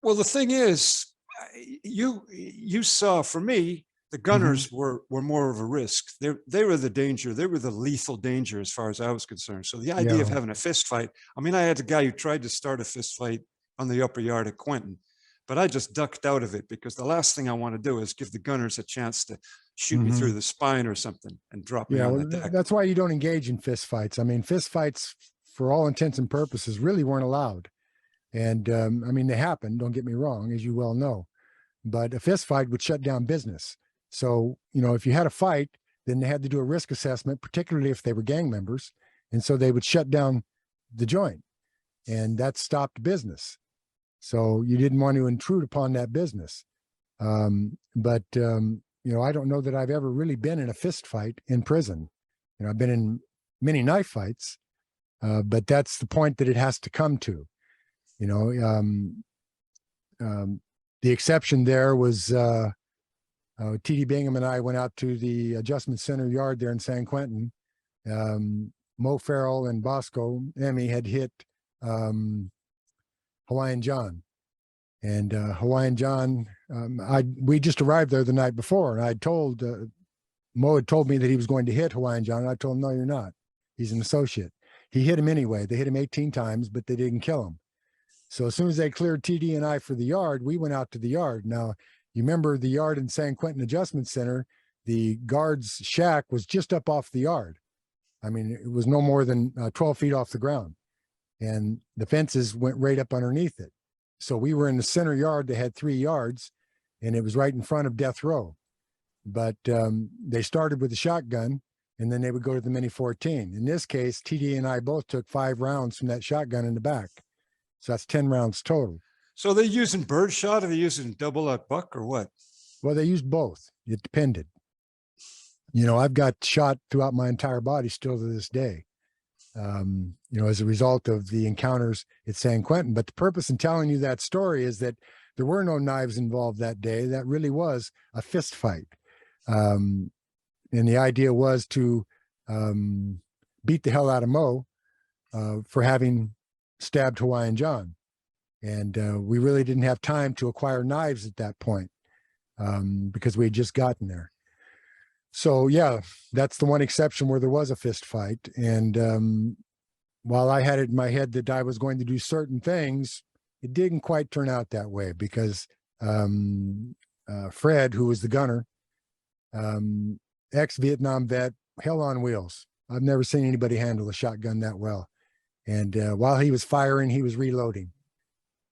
Well, the thing is, you saw, for me, the Mhm. gunners were more of a risk. They were the danger. They were the lethal danger as far as I was concerned. So the idea of Yeah. having a fist fight. I mean, I had a guy who tried to start a fist fight on the upper yard at Quentin, but I just ducked out of it because the last thing I want to do is give the gunners a chance to shoot me through Mhm. the spine or something and drop me Yeah, on well, the deck. that's why you don't engage in fist fights. I mean, fist fights, for all intents and purposes, really weren't allowed. And I mean, they happened, don't get me wrong, as you well know, but a fist fight would shut down business. So, if you had a fight, then they had to do a risk assessment, particularly if they were gang members. And so they would shut down the joint, and that stopped business. So you didn't want to intrude upon that business. But I don't know that I've ever really been in a fist fight in prison. I've been in many knife fights, but that's the point that it has to come to. You know, the exception there was T.D. Bingham and I went out to the Adjustment Center yard there in San Quentin. Mo Farrell and Bosco Emmy had hit Hawaiian John. And Hawaiian John, we just arrived there the night before, and I'd told Mo had told me that he was going to hit Hawaiian John, and I told him, no, you're not. He's an associate. He hit him anyway. They hit him 18 times, but they didn't kill him. So as soon as they cleared TD and I for the yard, we went out to the yard. Now, you remember the yard in San Quentin Adjustment Center, the guard's shack was just up off the yard. I mean, it was no more than 12 feet off the ground, and the fences went right up underneath it. So we were in the center yard that had 3 yards, and it was right in front of death row. But they started with a shotgun, and then they would go to the Mini 14. In this case, TD and I both took 5 rounds from that shotgun in the back. So that's 10 rounds total. So they're using birdshot, or they're using double-out buck, or what? Well, they used both. It depended. I've got shot throughout my entire body still to this day, as a result of the encounters at San Quentin. But the purpose in telling you that story is that there were no knives involved that day. That really was a fist fight. And the idea was to beat the hell out of Mo for having stabbed Hawaiian John. And we really didn't have time to acquire knives at that point because we had just gotten there. So, yeah, that's the one exception where there was a fist fight. And while I had it in my head that I was going to do certain things, it didn't quite turn out that way because Fred, who was the gunner, ex-Vietnam vet, hell on wheels. I've never seen anybody handle a shotgun that well. And while he was firing, he was reloading.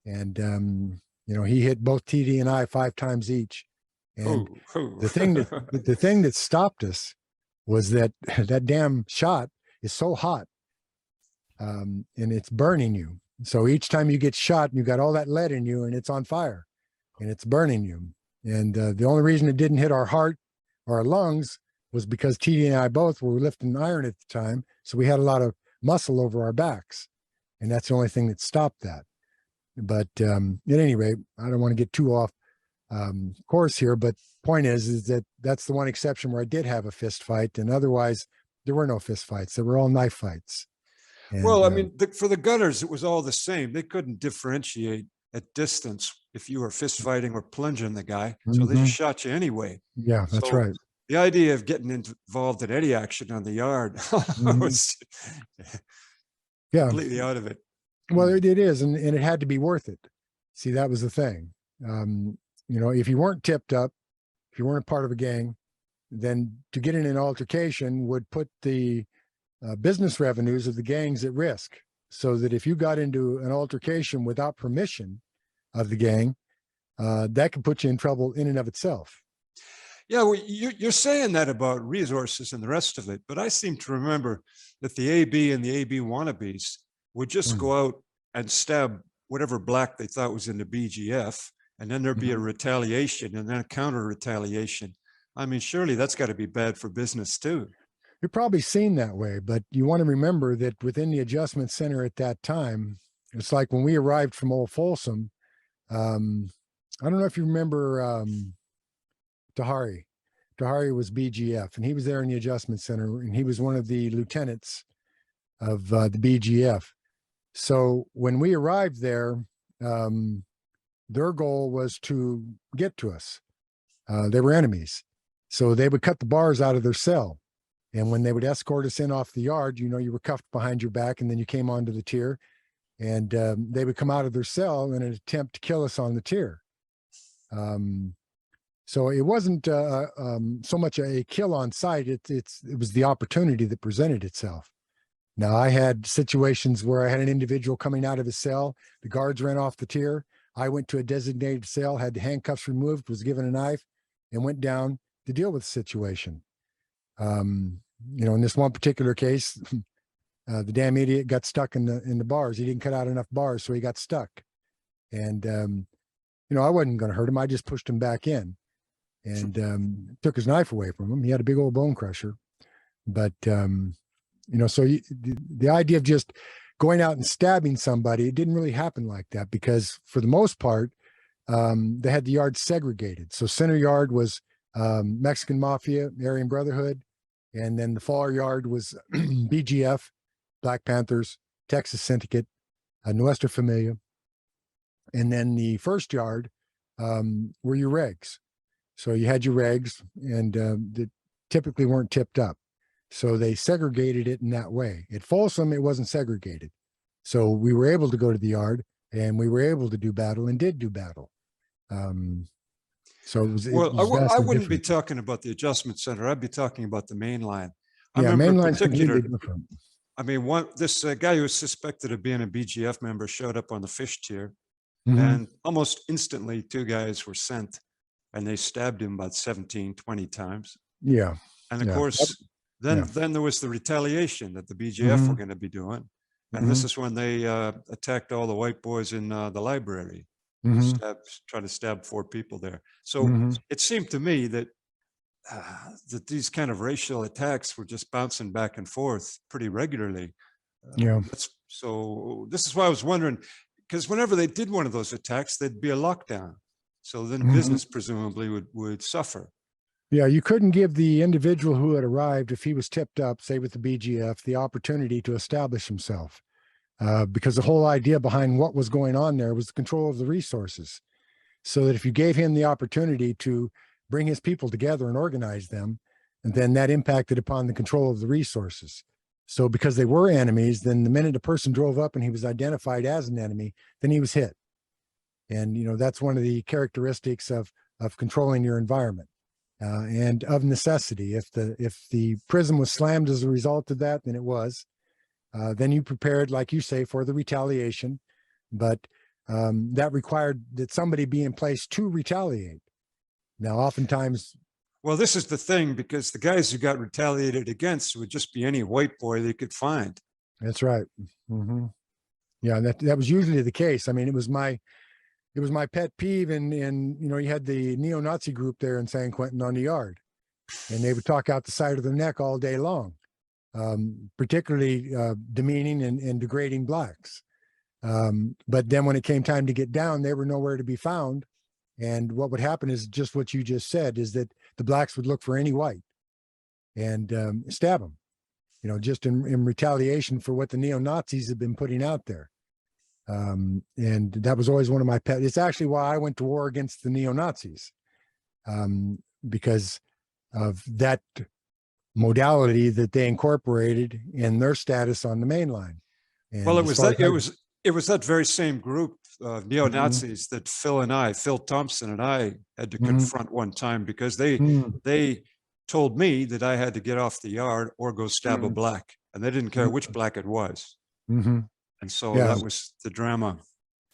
And, he hit both TD and I 5 times each. And the thing that stopped us was that that damn shot is so hot, and it's burning you. So each time you get shot, you got all that lead in you, and it's on fire, and it's burning you. And the only reason it didn't hit our heart or our lungs was because TD and I both were lifting iron at the time, so we had a lot of muscle over our backs, and that's the only thing that stopped that. But at any rate, I don't want to get too off course here, but point is that that's the one exception where I did have a fist fight, and otherwise there were no fist fights. They were all knife fights. And, well, I mean, for the gunners, it was all the same. They couldn't differentiate at distance if you were fist fighting or plunging the guy, so they just shot you anyway. Yeah, that's right. The idea of getting involved in any action on the yard was completely out of it. Well, it is, and it had to be worth it. See, that was the thing. If you weren't tipped up, if you weren't a part of a gang, then to get in an altercation would put the business revenues of the gangs at risk. So that if you got into an altercation without permission of the gang, that could put you in trouble in and of itself. Yeah, well, you're saying that about resources and the rest of it, but I seem to remember that the AB and the AB wannabes would just go out and stab whatever black they thought was in the BGF, and then there'd be a retaliation and then a counter retaliation. I mean, surely that's got to be bad for business too. You're probably seen that way, but you want to remember that within the adjustment center at that time, it's like when we arrived from Old Folsom, I don't know if you remember Tahari. Tahari was BGF, and he was there in the adjustment center, and he was one of the lieutenants of the BGF. So when we arrived there, their goal was to get to us. They were enemies. So they would cut the bars out of their cell. And when they would escort us in off the yard, you know, you were cuffed behind your back and then you came onto the tier, and they would come out of their cell in an attempt to kill us on the tier. So it wasn't so much a kill on sight. It was the opportunity that presented itself. Now, I had situations where I had an individual coming out of his cell. The guards ran off the tier. I went to a designated cell, had the handcuffs removed, was given a knife, and went down to deal with the situation. You know, in this one particular case, the damn idiot got stuck in the bars. He didn't cut out enough bars, so he got stuck. And you know, I wasn't going to hurt him. I just pushed him back in and took his knife away from him. He had a big old bone crusher. But you know, so the idea of just going out and stabbing somebody, it didn't really happen like that, because for the most part, they had the yard segregated. So center yard was Mexican Mafia, Aryan Brotherhood, and then the far yard was BGF, Black Panthers, Texas Syndicate, Nuestra Familia, and then the first yard were your regs. So you had your regs, and that typically weren't tipped up. So they segregated it in that way. At Folsom, it wasn't segregated. So we were able to go to the yard, and we were able to do battle, and did do battle. So it was, I wouldn't be talking about the adjustment center. I'd be talking about the main line. I Yeah, remember main in line's particular, completely different. I mean, this guy who was suspected of being a BGF member showed up on the fish tier, Mhm. and almost instantly 2 guys were sent, and they stabbed him about 17, 20 times. Yeah. And of Yeah. course, then there was the retaliation that the BGF were going to be doing. And this is when they attacked all the white boys in the library, tried to stab 4 people there. So it seemed to me that these kind of racial attacks were just bouncing back and forth pretty regularly. Yeah. So this is why I was wondering, because whenever they did one of those attacks, there'd be a lockdown. So then business presumably would suffer. Yeah, you couldn't give the individual who had arrived, if he was tipped up, say with the BGF, the opportunity to establish himself, because the whole idea behind what was going on there was the control of the resources. So that if you gave him the opportunity to bring his people together and organize them, and then that impacted upon the control of the resources. So because they were enemies, then the minute a person drove up and he was identified as an enemy, then he was hit. And, you know, that's one of the characteristics of controlling your environment. And of necessity, if the prison was slammed as a result of that, then it was. Then you prepared, like you say, for the retaliation, but that required that somebody be in place to retaliate. Now, oftentimes, well, this is the thing, because the guys who got retaliated against would just be any white boy they could find. That's right. Yeah, that was usually the case. I mean, it was my pet peeve, and you know, you had the neo-Nazi group there in San Quentin on the yard, and they would talk out the side of their neck all day long, particularly demeaning and degrading blacks. But then when it came time to get down, they were nowhere to be found. And what would happen is just what you just said, is that the blacks would look for any white and stab them, you know, just in retaliation for what the neo-Nazis had been putting out there. And that was always one of my pet. It's actually why I went to war against the neo-Nazis, because of that modality that they incorporated in their status on the main line. And well, it was that very same group of neo-Nazis that Phil Thompson and I had to confront one time, because they told me that I had to get off the yard or go stab a black, and they didn't care which black it was. And so that was the drama.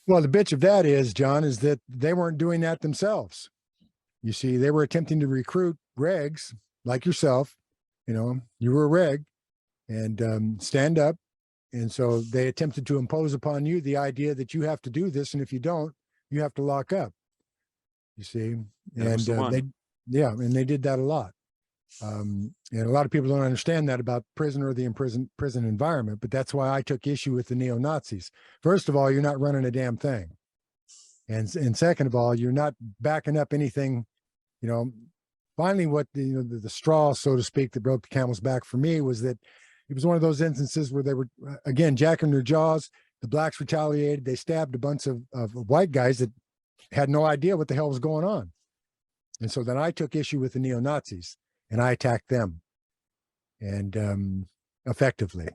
Well, the bitch of that is, John, is that they weren't doing that themselves. You see, they were attempting to recruit regs like yourself. You know, you were a reg, and stand up. And so they attempted to impose upon you the idea that you have to do this, and if you don't, you have to lock up. You see, and they did that a lot. And a lot of people don't understand that about prison or the prison environment, but that's why I took issue with the neo-Nazis. First of all, you're not running a damn thing. And second of all, you're not backing up anything. You know, finally, what the straw, so to speak, that broke the camel's back for me was that it was one of those instances where they were, again, jacking their jaws. The blacks retaliated. They stabbed a bunch of white guys that had no idea what the hell was going on. And so then I took issue with the neo-Nazis and I attacked them, and effectively.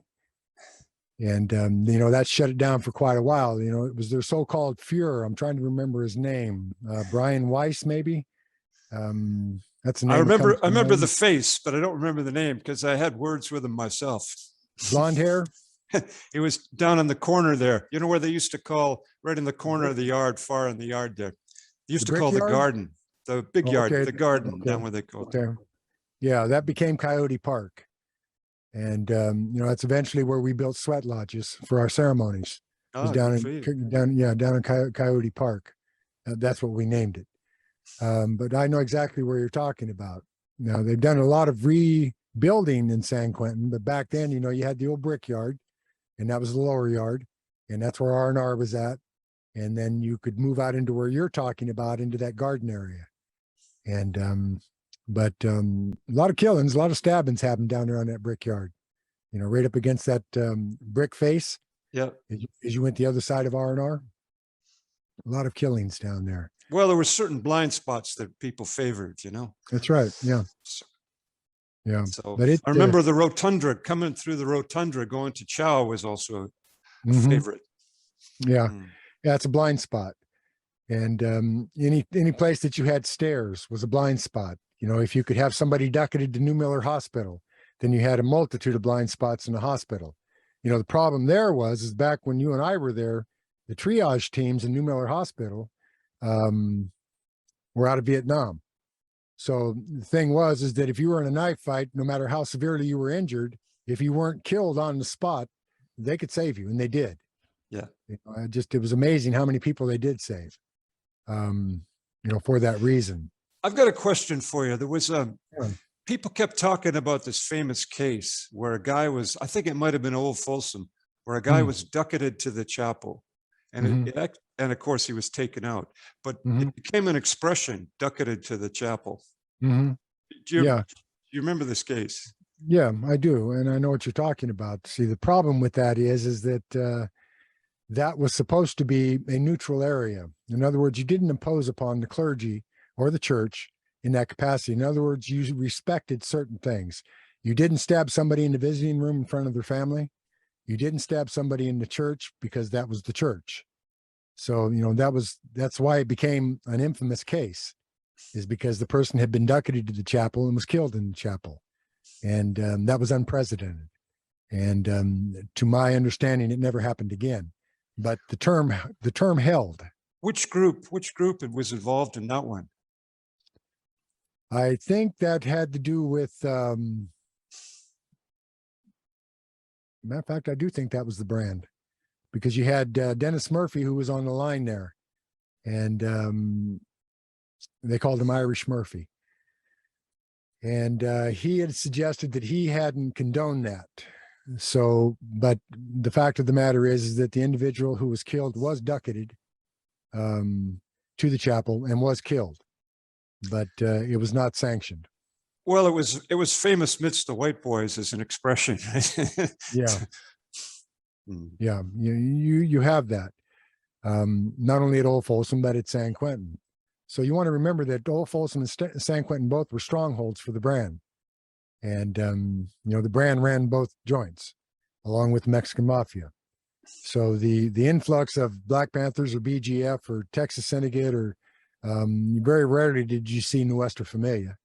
And, that shut it down for quite a while. It was their so-called Fuhrer. I'm trying to remember his name. Brian Weiss, maybe. That's the name. I remember the face, but I don't remember the name because I had words with him myself. Blonde hair. He was down in the corner there. You know where they used to call, right in the corner of the yard, far in the yard there. They used to call the garden, the big yard, the garden, down where they called it. Yeah, that became Coyote Park. And, that's eventually where we built sweat lodges for our ceremonies. It was down in Coyote Park. That's what we named it. But I know exactly where you're talking about. Now, they've done a lot of rebuilding in San Quentin, but back then, you had the old brickyard, and that was the lower yard, and that's where R&R was at. And then you could move out into where you're talking about, into that garden area. And, but a lot of killings, a lot of stabbings happened down there on that brickyard, right up against that brick face. Yeah. As you went the other side of R&R, a lot of killings down there. Well, there were certain blind spots that people favored, That's right. Yeah. Yeah. So but I remember the rotunda, coming through the rotunda, going to Chow was also a favorite. Yeah. Yeah. It's a blind spot. And any place that you had stairs was a blind spot. If you could have somebody ducketed to New Miller Hospital, then you had a multitude of blind spots in the hospital. The problem there is back when you and I were there, the triage teams in New Miller Hospital were out of Vietnam. So the thing is that if you were in a knife fight, no matter how severely you were injured, if you weren't killed on the spot, they could save you, and they did. Yeah. It was amazing how many people they did save, for that reason. I've got a question for you. There was people kept talking about this famous case where a guy was, I think it might have been Old Folsom, where a guy was ducketed to the chapel, and and of course he was taken out, but it became an expression, ducketed to the chapel. Do you remember this case? Yeah, I do, and I know what you're talking about. See, the problem with that is that that was supposed to be a neutral area. In other words, you didn't impose upon the clergy or the church in that capacity. In other words, you respected certain things. You didn't stab somebody in the visiting room in front of their family. You didn't stab somebody in the church because that was the church. So, that's why it became an infamous case, is because the person had been ducketed to the chapel and was killed in the chapel. And that was unprecedented. And to my understanding, it never happened again. But the term held. Which group was involved in that one? I think that had to do with, matter of fact, I do think that was the brand, because you had Dennis Murphy, who was on the line there, and they called him Irish Murphy. And he had suggested that he hadn't condoned that. So, but the fact of the matter is that the individual who was killed was ducketed to the chapel and was killed, but it was not sanctioned. Well, it was famous midst the white boys as an expression. Yeah. Yeah. You have that. Not only at Old Folsom, but at San Quentin. So you want to remember that Old Folsom and San Quentin both were strongholds for the brand. And, the brand ran both joints along with the Mexican Mafia. So the influx of Black Panthers or BGF or Texas Syndicate, or very rarely did you see Nuestra Familia.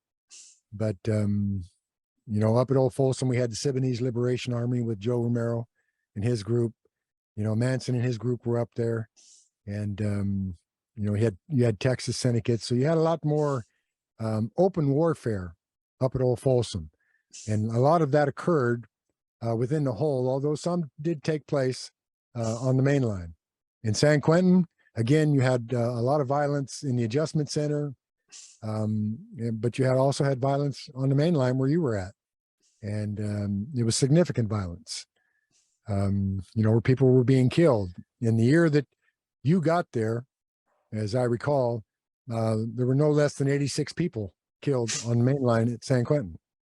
But, up at Old Folsom, we had the Siboney's Liberation Army with Joe Romero and his group. Manson and his group were up there. And, you had Texas Syndicate. So you had a lot more open warfare up at Old Folsom. And a lot of that occurred within the whole, although some did take place on the main line. In San Quentin, again, you had a lot of violence in the adjustment center, but you also had violence on the main line where you were at. And it was significant violence, where people were being killed. In the year that you got there, as I recall, there were no less than 86 people killed on the main line at San Quentin.